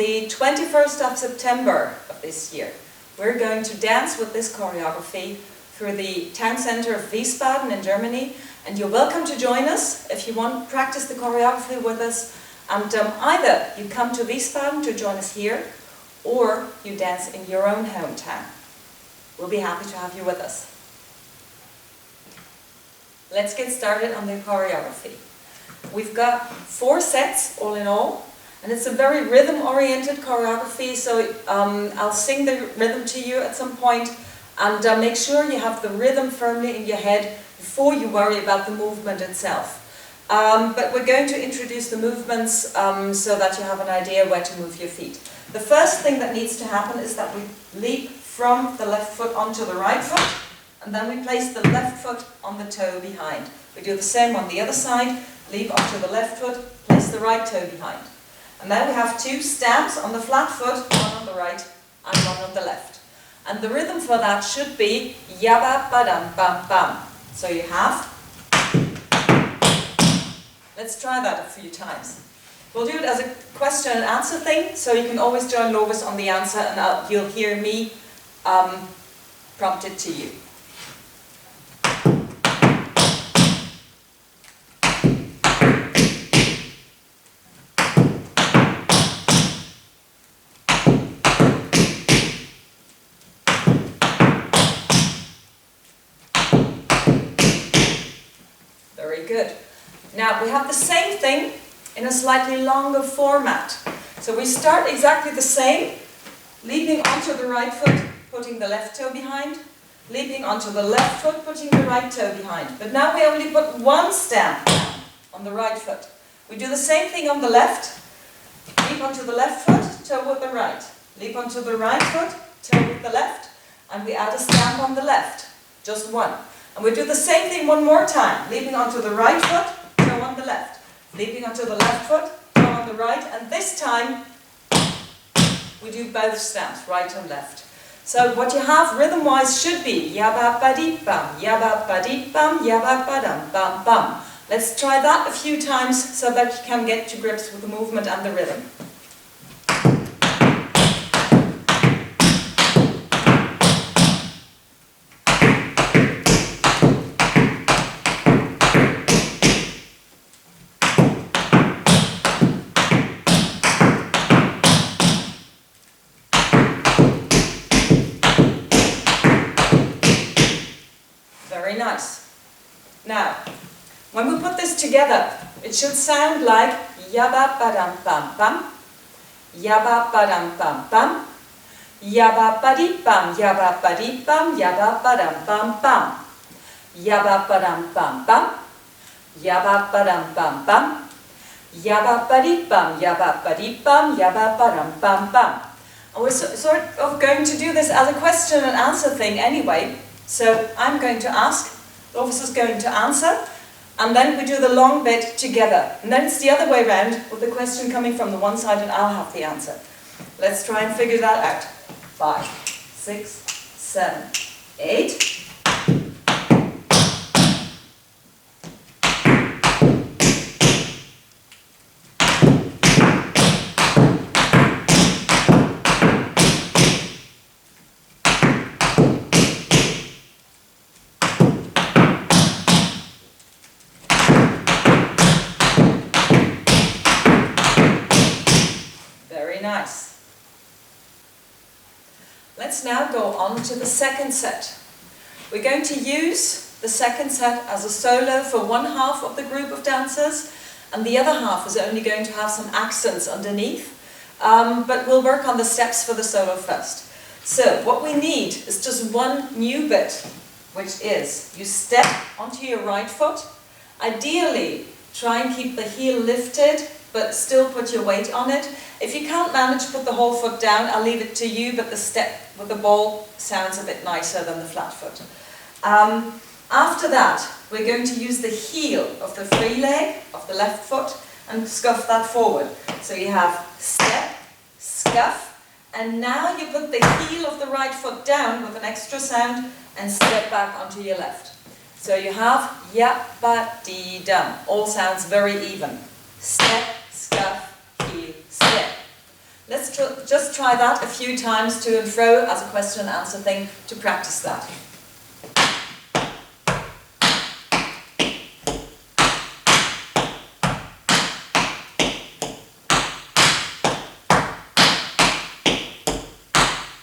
the 21st of September of this year, we're going to dance with this choreography through the town center of Wiesbaden in Germany, and you're welcome to join us if you want to practice the choreography with us. And either you come to Wiesbaden to join us here, or you dance in your own hometown. We'll be happy to have you with us. Let's get started on the choreography. We've got 4 sets all in all, and it's a very rhythm-oriented choreography, so I'll sing the rhythm to you at some point, and make sure you have the rhythm firmly in your head before you worry about the movement itself. But we're going to introduce the movements so that you have an idea where to move your feet. The first thing that needs to happen is that we leap from the left foot onto the right foot, and then we place the left foot on the toe behind. We do the same on the other side, leap onto the left foot, place the right toe behind. And then we have 2 stamps on the flat foot, one on the right and one on the left. And the rhythm for that should be yabba badam bam bam. So you have. Let's try that a few times. We'll do it as a question and answer thing, so you can always join Lovis on the answer, and you'll hear me prompt it to you. Very good. Now we have the same thing in a slightly longer format. So we start exactly the same, leaping onto the right foot, putting the left toe behind, leaping onto the left foot, putting the right toe behind. But now we only put 1 stamp down on the right foot. We do the same thing on the left, leap onto the left foot, toe with the right, leap onto the right foot, toe with the left, and we add a stamp on the left, just 1. And we do the same thing one more time, leaping onto the right foot, toe on the left, leaping onto the left foot, toe on the right, and this time we do both stamps, right and left. So what you have rhythm-wise should be yabba ba-dee bam, yabba ba-dee bam, yabba ba-dam bam bam. Let's try that a few times so that you can get to grips with the movement and the rhythm. Very nice. Now, when we put this together, it should sound like yabba badam bam bam, yabba badam bam bam, yabba badee bam, yabba badee bam, yabba badam bam bam, yabba badam bam bam, yabba badam bam bam, yabba badee bam, yabba badee bam, yabba badam bam bam. And we're sort of going to do this as a question and answer thing anyway. So I'm going to ask, the officer's going to answer, and then we do the long bit together. And then it's the other way around, with the question coming from the one side and I'll have the answer. Let's try and figure that out. 5, 6, 7, 8. Nice. Let's now go on to the second set. We're going to use the second set as a solo for one half of the group of dancers, and the other half is only going to have some accents underneath, but we'll work on the steps for the solo first. So what we need is just one new bit, which is you step onto your right foot. Ideally, try and keep the heel lifted, but still put your weight on it. If you can't manage to put the whole foot down, I'll leave it to you, but the step with the ball sounds a bit nicer than the flat foot. After that, we're going to use the heel of the free leg of the left foot and scuff that forward. So you have step, scuff, and now you put the heel of the right foot down with an extra sound and step back onto your left. So you have ya-ba-dee-dum. All sounds very even. Step, scuff, heel, step. Let's just try that a few times to and fro as a question and answer thing to practice that.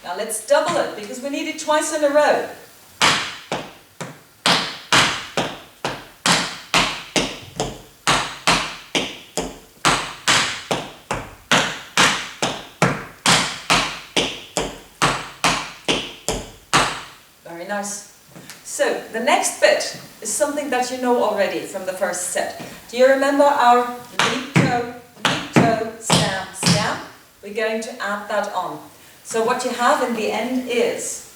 Now let's double it because we need it twice in a row. Very nice. So the next bit is something that you know already from the first set. Do you remember our lead toe, stamp, stamp? We're going to add that on. So what you have in the end is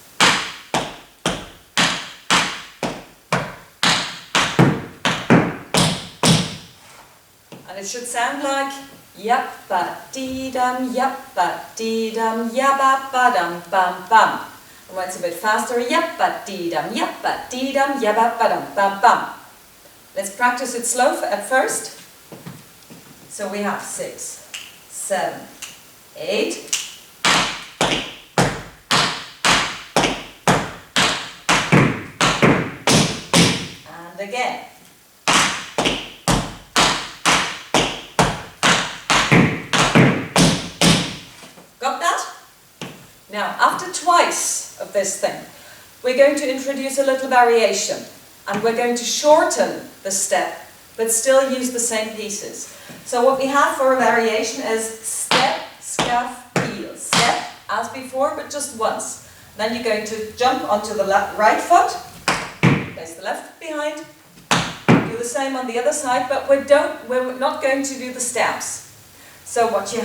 and it should sound like yap-ba-dee-dum, yap-ba-dee-dum, yabba-ba-dum, bam-bam. And when it's a bit faster, yap-ba-dee-dum, yap-ba-dee-dum, yabba-ba-dum, bam-bam. Let's practice it slow at first. So we have 6, 7, 8. And again. Got that? Now, after twice of this thing, we're going to introduce a little variation. And we're going to shorten the step, but still use the same pieces. So what we have for a variation is step, scuff, heel. Step, as before, but just once. Then you're going to jump onto the right foot, place the left foot behind, do the same on the other side, but we're not going to do the stamps. So what you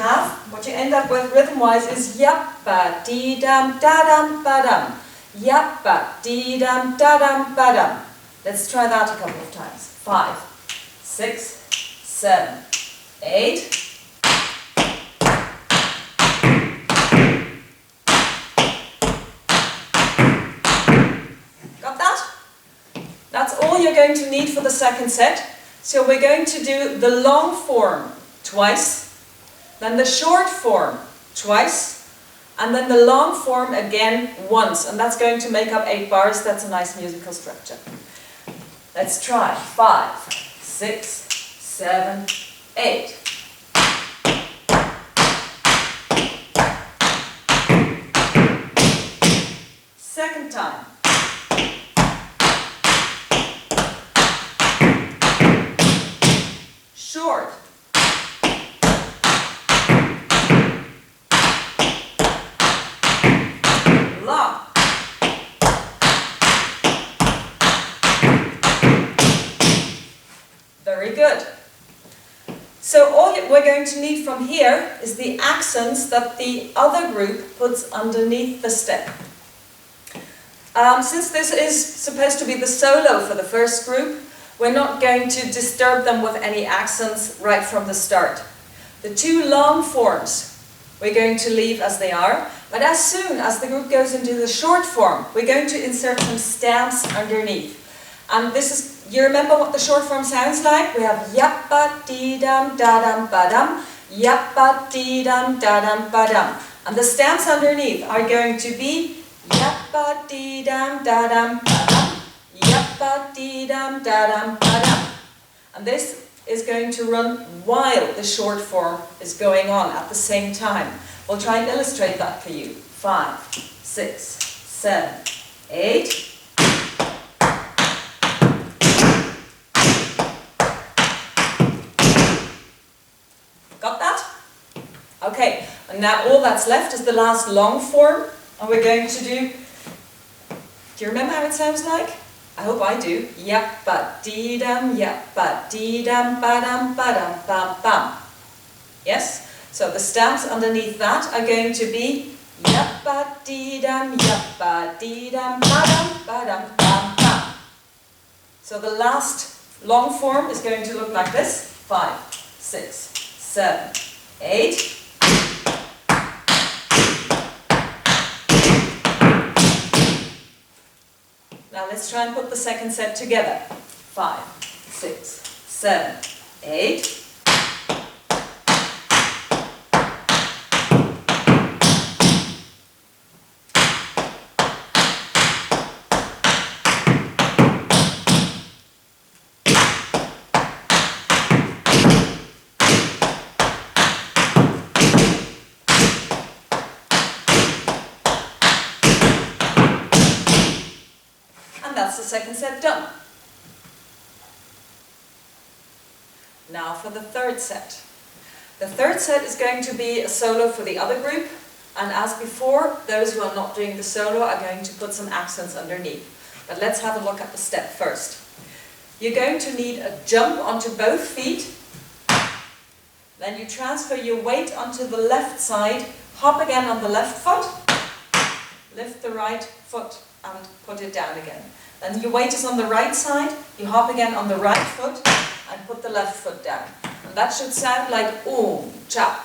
end up with rhythm-wise is yap-ba-dee-dum, da-dum, ba-dum. Yap-ba-dee-dum, da-dum, ba-dum. Let's try that a couple of times. 5, 6, 7, 8. Got that? That's all you're going to need for the second set. So we're going to do the long form twice, then the short form twice, and then the long form again once. And that's going to make up 8 bars. That's a nice musical structure. Let's try. 5, 6, 7, 8. Second time. Short. Long. Very good. So all we're going to need from here is the accents that the other group puts underneath the step. Since this is supposed to be the solo for the first group, we're not going to disturb them with any accents right from the start. The 2 long forms we're going to leave as they are, but as soon as the group goes into the short form, we're going to insert some stamps underneath. And this is, you remember what the short form sounds like? We have yap-ba-dee-dum, da-dum, ba-dum, yap-ba-dee-dum, da-dum, ba-dum. And the stamps underneath are going to be yap-ba-dee-dum, da-dum, ba-dum, yap-ba-dee-dum, da-dum, ba-dum. And this is going to run while the short form is going on at the same time. We'll try and illustrate that for you. 5, 6, 7, 8. Got that? Okay, and now all that's left is the last long form, and we're going to do you remember how it sounds like? I hope I do. Yap-ba-dee-dum, yap-ba-dee-dum, ba-dum, ba-dum, bam-bam. Yes? So the stamps underneath that are going to be yap-ba-dee-dum, yap-ba-dee-dum, ba-dum, ba-dum, bam-bam. So the last long form is going to look like this. 5, 6, 7, 8. Now let's try and put the second set together. 5, 6, 7, 8. the second set done. Now for the third set. The third set is going to be a solo for the other group, and as before, those who are not doing the solo are going to put some accents underneath. But let's have a look at the step first. You're going to need a jump onto both feet, then you transfer your weight onto the left side, hop again on the left foot, lift the right foot and put it down again. Then your weight is on the right side, you hop again on the right foot and put the left foot down. And that should sound like cha,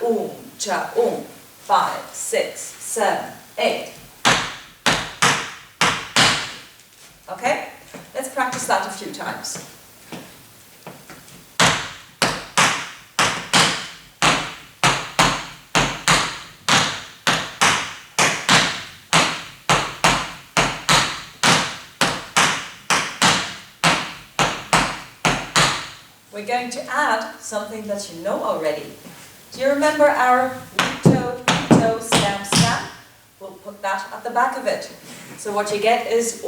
5, 6, 7, 8. Okay? Let's practice that a few times. We're going to add something that you know already. Do you remember our lead toe, stamp, stamp? We'll put that at the back of it. So what you get is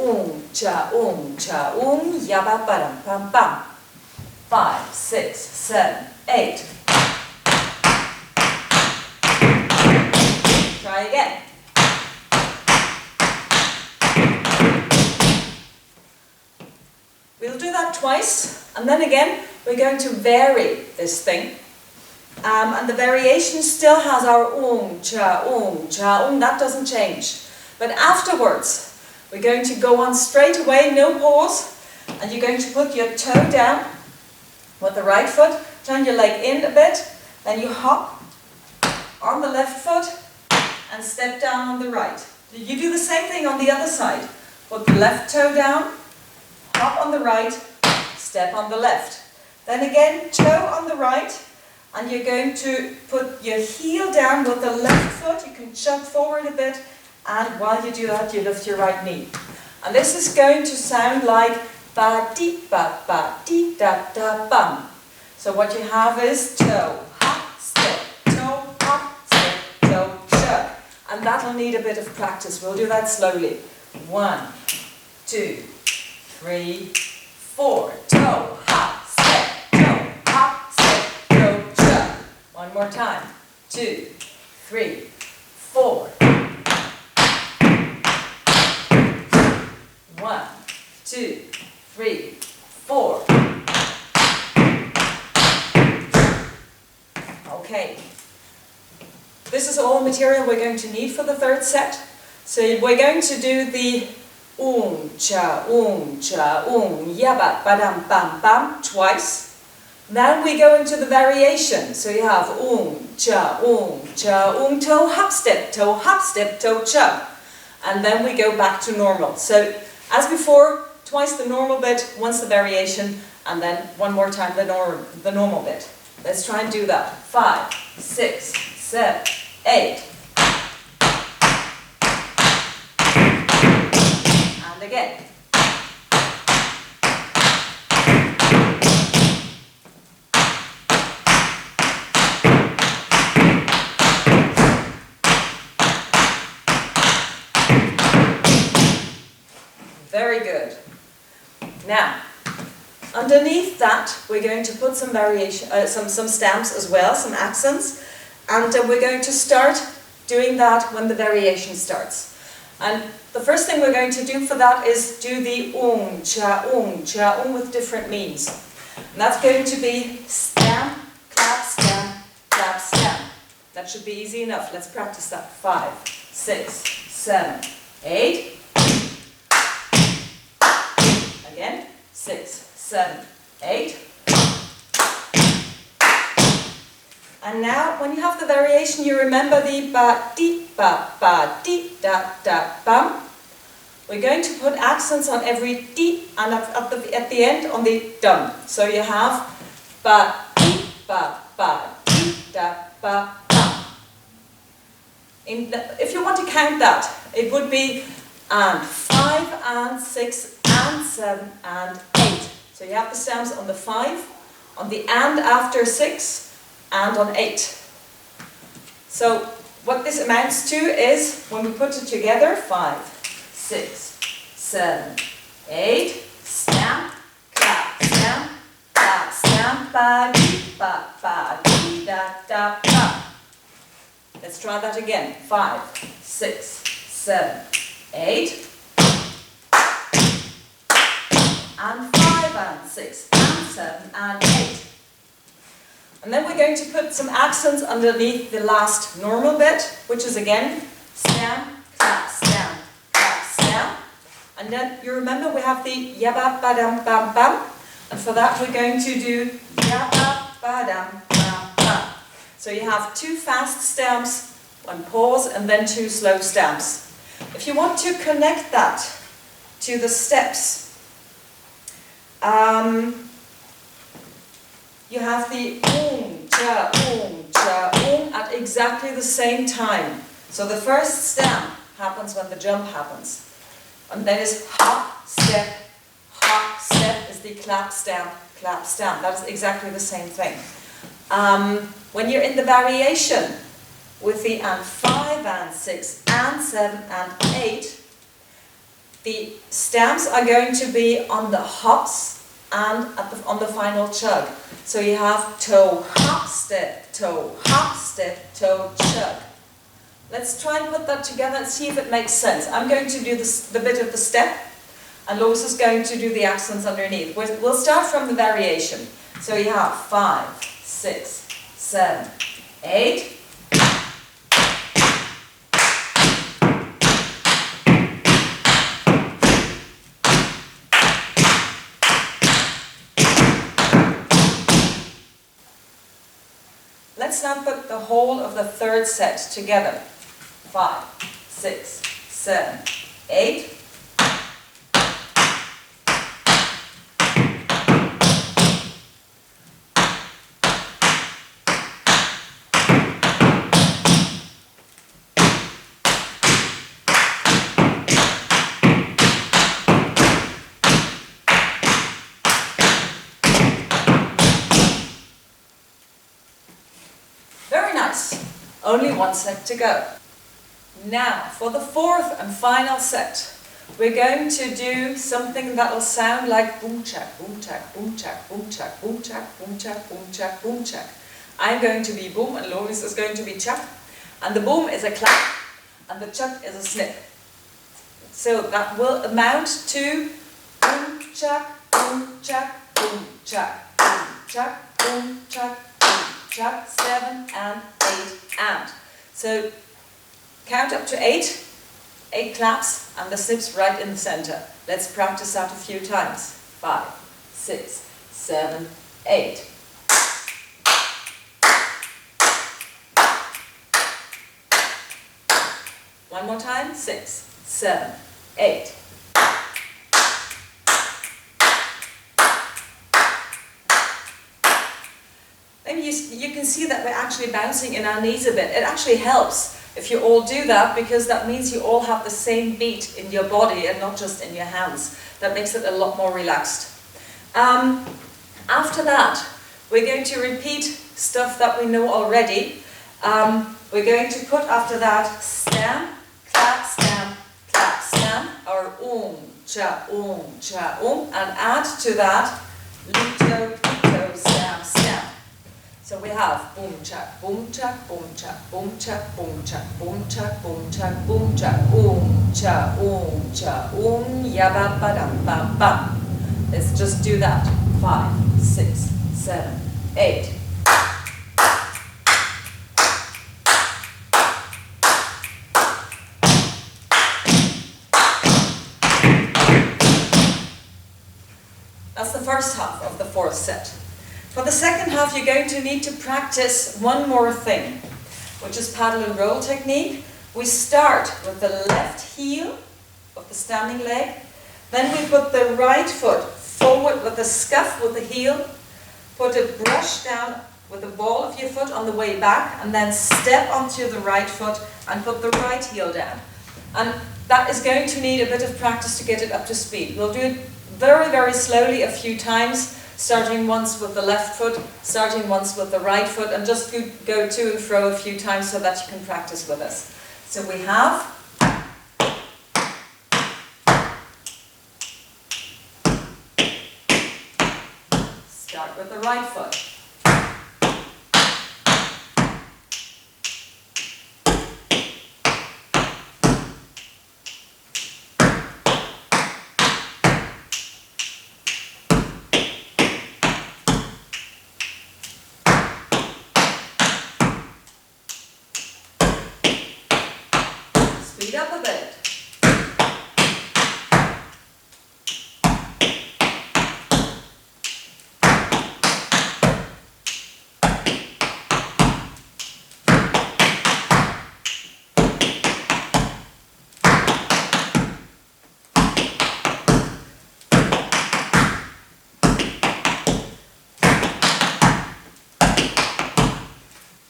cha, yabba, badam, pam, pam. 5, 6, 7, 8. Try again. We'll do that twice, and then again we're going to vary this thing. And the variation still has our cha, that doesn't change. But afterwards, we're going to go on straight away, no pause, and you're going to put your toe down with the right foot, turn your leg in a bit, then you hop on the left foot and step down on the right. You do the same thing on the other side. Put the left toe down, hop on the right, step on the left. Then again, toe on the right, and you're going to put your heel down with the left foot. You can jump forward a bit, and while you do that, you lift your right knee. And this is going to sound like ba-dee, ba-dee, da-da-bum. So what you have is toe, hop, step, toe, chuck. And that'll need a bit of practice. We'll do that slowly. 1, 2, 3, 4. Toe, hop, step, toe, hop, step, toe, chuck. One more time. 2, 3, 4. 1, 2, 3, 4. Okay. This is all the material we're going to need for the third set. So we're going to do the cha, yabba, badam, bam, bam twice. Then we go into the variation. So you have cha, toe, hop, step, toe, chuck. And then we go back to normal. So as before, twice the normal bit, once the variation, and then one more time the normal bit. Let's try and do that. 5, 6, 7, 8. And again. Very good. Now, underneath that, we're going to put some variation, some stamps as well, some accents, and we're going to start doing that when the variation starts. And the first thing we're going to do for that is do the cha, with different means. And that's going to be stamp, clap, stamp. That should be easy enough. Let's practice that. 5, 6, 7, 8. Again, 6, 7, 8. And now, when you have the variation, you remember the ba-dee, ba-dee, da-da-bum. We're going to put accents on every dee and at the end on the dum. So you have ba-dee, ba-dee, da-ba-bum. If you want to count that, it would be and 5 and 6 and 7 and 8. So you have the stamps on the 5, on the and after 6, and on 8. So what this amounts to is, when we put it together, 5, 6, 7, 8, stamp, clap, stamp, ba, dee, ba, dee, da, da, ba. Let's try that again. 5, 6, 7, 8. And 5 and 6 and 7 and 8. And then we're going to put some accents underneath the last normal bit, which is again stamp, clap, stamp, clap, stamp. And then you remember we have the yabba badam bam bam. And for that we're going to do yabba badam bam bam. So you have 2 fast stamps, 1 pause, and then 2 slow stamps. If you want to connect that to the steps, you have the cha, at exactly the same time. So the first stamp happens when the jump happens. And then is hop, step is the clap, stamp, clap, stamp. That is exactly the same thing. When you're in the variation with the and 5 and 6 and 7 and 8, the stamps are going to be on the hops and on the final chug. So you have toe, step, toe, chug. Let's try and put that together and see if it makes sense. I'm going to do the bit of the step, and Lois is going to do the accents underneath. We'll start from the variation. So you have 5, 6, 7, 8. Let's now put the whole of the third set together. 5, 6, 7, 8. Only 1 set to go. Now, for the 4th and final set, we're going to do something that will sound like boom chak, boom chak, boom chak, boom chak, boom chak, boom chak, boom chak, boom chak. I'm going to be boom and Lois is going to be chak. And the boom is a clap and the chak is a snip. So that will amount to boom chak, boom chak, boom chak, boom chak, boom chak, chak, 7 and 8 and. So count up to 8, 8 claps and the snips right in the center. Let's practice that a few times. 5, 6, 7, 8. One more time. 6, 7, 8. Maybe you can see that we're actually bouncing in our knees a bit. It actually helps if you all do that, because that means you all have the same beat in your body and not just in your hands. That makes it a lot more relaxed. After that, we're going to repeat stuff that we know already. We're going to put after that stamp, clap, or cha, and add to that lito, stamp, stamp. So we have boom chak, boom chak, boom chak, boom chak, boom chak, boom chak, boom chak, boom chak, yabba badam bam bam. Let's just do that. 5, 6, 7, 8. That's the first half of the 4th set. For the second half, you're going to need to practice one more thing, which is paddle and roll technique. We start with the left heel of the standing leg, then we put the right foot forward with a scuff with the heel, put a brush down with the ball of your foot on the way back, and then step onto the right foot and put the right heel down. And that is going to need a bit of practice to get it up to speed. We'll do it very, very slowly a few times, starting once with the left foot, starting once with the right foot, and just go to and fro a few times so that you can practice with us. So we have Start with the right foot. Speed up a bit.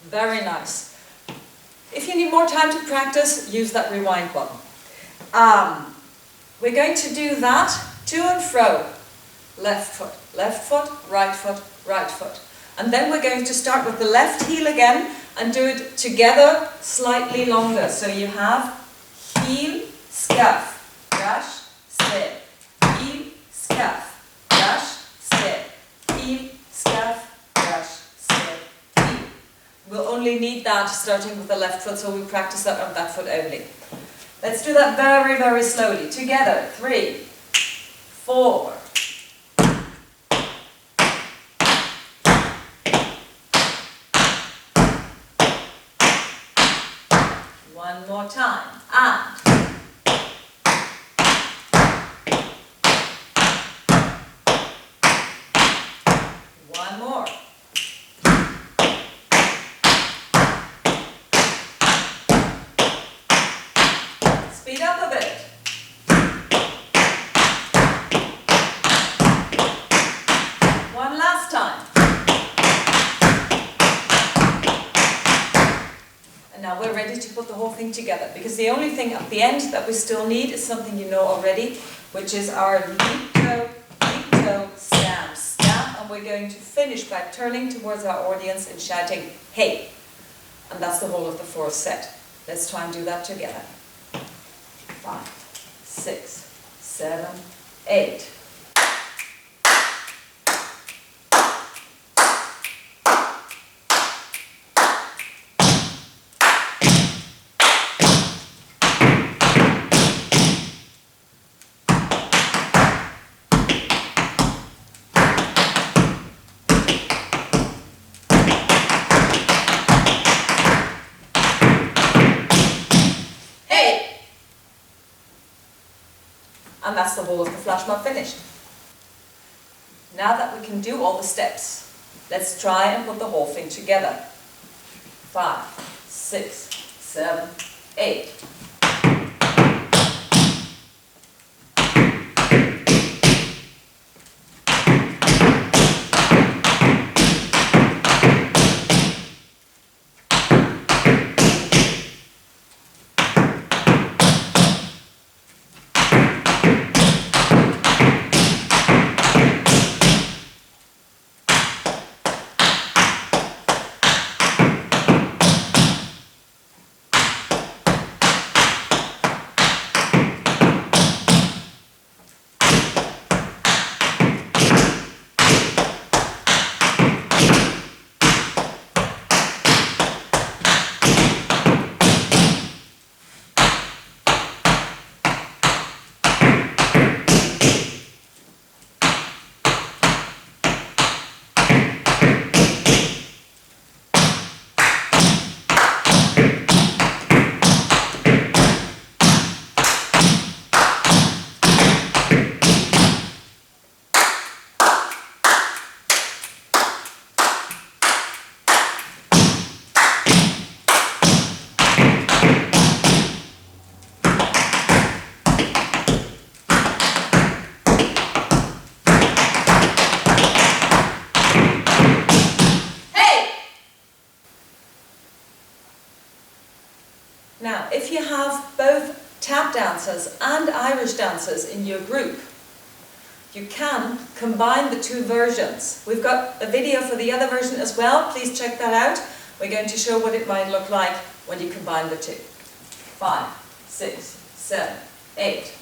Very nice. If you need more time to practice, use that rewind button. We're going to do that to and fro. Left foot, right foot, right foot. And then we're going to start with the left heel again and do it together slightly longer. So you have heel, scuff, brush, step, heel, scuff, brush, step, heel, scuff, brush, step, heel. We'll only need that starting with the left foot, so we practice that on that foot only. Let's do that very, very slowly. Together. 3, 4. One more time. And. One more. Speed up a bit. One last time. And now we're ready to put the whole thing together, because the only thing at the end that we still need is something you know already, which is our leap toe, stamp, stamp, and we're going to finish by turning towards our audience and shouting, hey! And that's the whole of the fourth set. Let's try and do that together. 5, 6, 7, 8. And that's the whole of the Flashmob finished. Now that we can do all the steps, let's try and put the whole thing together. 5, 6, 7, 8. Now, if you have both tap dancers and Irish dancers in your group, you can combine the two versions. We've got a video for the other version as well. Please check that out. We're going to show what it might look like when you combine the two. 5, 6, 7, 8.